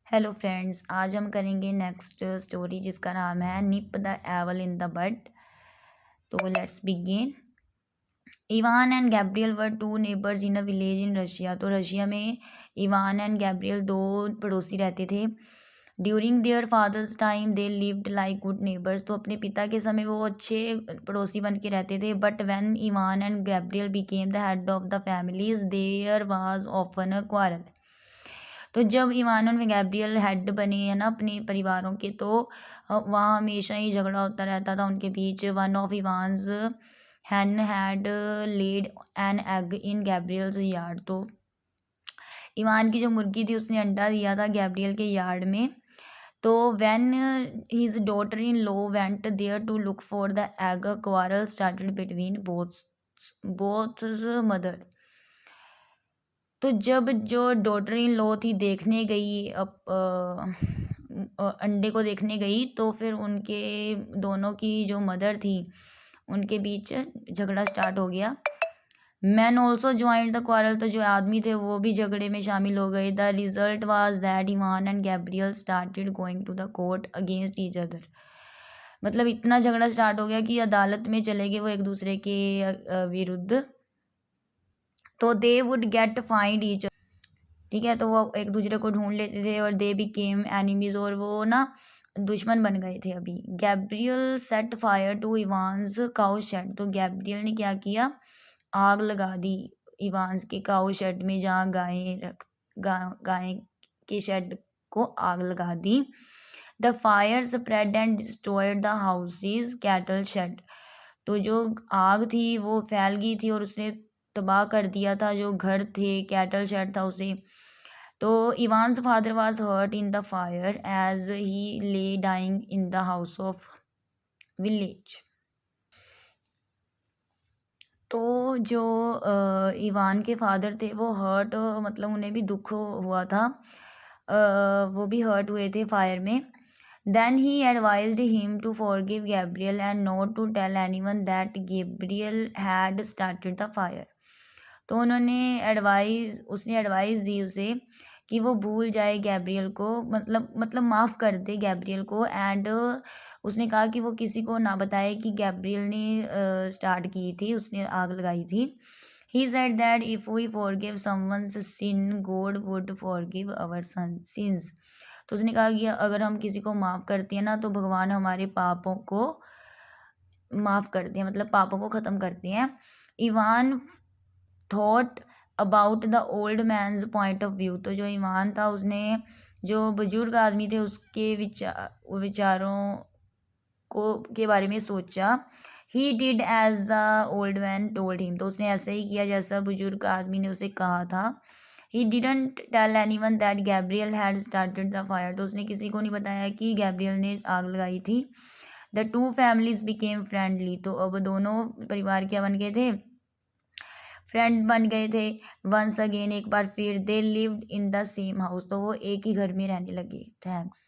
Hello friends, आज हम करेंगे नेक्स्ट स्टोरी जिसका नाम है निप द एवल इन द बड। तो let's begin. Ivan and Gabriel were two neighbours in a village in Russia. तो रशिया में इवान एंड गैब्रियल दो पड़ोसी रहते थे। During their fathers time they lived like good neighbours. तो अपने पिता के समय वो अच्छे पड़ोसी बन के रहते थे। But when Ivan and Gabriel became the head of the families there was often a quarrel. तो जब इवान और गैब्रियल हेड बने हैं ना अपने परिवारों के, तो वहाँ हमेशा ही झगड़ा होता रहता था उनके बीच। One of Evan's hen had laid an egg in Gabriel's yard. तो इवान की जो मुर्गी थी उसने अंडा दिया था गैब्रियल के यार्ड में। तो when his daughter in law went there to look for the egg quarrel started between both mother. तो जब जो डॉटर इन लॉ थी देखने गई अंडे को देखने गई, तो फिर उनके दोनों की जो मदर थी उनके बीच झगड़ा स्टार्ट हो गया। Man also joint the quarrel. तो जो आदमी थे वो भी झगड़े में शामिल हो गए। The result was that Ivan and Gabriel started going to the court against each other. मतलब इतना झगड़ा स्टार्ट हो गया कि अदालत में चले गए वो एक दूसरे के विरुद्ध। तो they would get find each, ठीक है, तो वो एक दूसरे को ढूंढ लेते थे और दे बिकेम एनिमीज, और वो ना दुश्मन बन गए थे अभी। Gabriel set fire to Evan's cow shed. तो गैब्रियल ने क्या किया, आग लगा दी इवान्स के काउ शेड में, जहाँ गाय के शेड को आग लगा दी। The fire spread and destroyed the houses cattle shed. तो जो आग थी वो फैल गई थी और उसने तबाह कर दिया था जो घर थे, कैटल शेड था उसे। तो Evan's father was hurt in the fire as he lay dying in the house of village. तो जो इवान के फादर थे वो हर्ट, मतलब उन्हें भी दुख हुआ था। वो भी हर्ट हुए थे फायर में। Then he advised him to forgive Gabriel and not to tell anyone that Gabriel had started the fire. तो उसने एडवाइस दी उसे कि वो भूल जाए गैब्रियल को, मतलब माफ़ कर दे गैब्रियल को। एंड उसने कहा कि वो किसी को ना बताए कि गैब्रियल ने स्टार्ट की थी, उसने आग लगाई थी। He said that if we forgive someone's sin God would forgive our sins. तो उसने कहा कि अगर हम किसी को माफ़ करते हैं ना तो भगवान हमारे पापों को माफ़ करते हैं, मतलब पापों को ख़त्म करते हैं। Ivan thought about the old man's point of view. तो जो ईमान था उसने जो बुजुर्ग आदमी थे उसके विचारों को के बारे में सोचा। He did as the old man told him. तो उसने ऐसा ही किया जैसा बुजुर्ग आदमी ने उसे कहा था। He didn't tell anyone that Gabriel had started the fire. तो उसने किसी को नहीं बताया कि गैब्रियल ने आग लगाई थी। The two families became friendly. तो अब दोनों परिवार क्या बन गए थे, फ्रेंड बन गए थे। वंस अगेन, एक बार फिर, they lived in the same house. तो वो एक ही घर में रहने लगे। थैंक्स।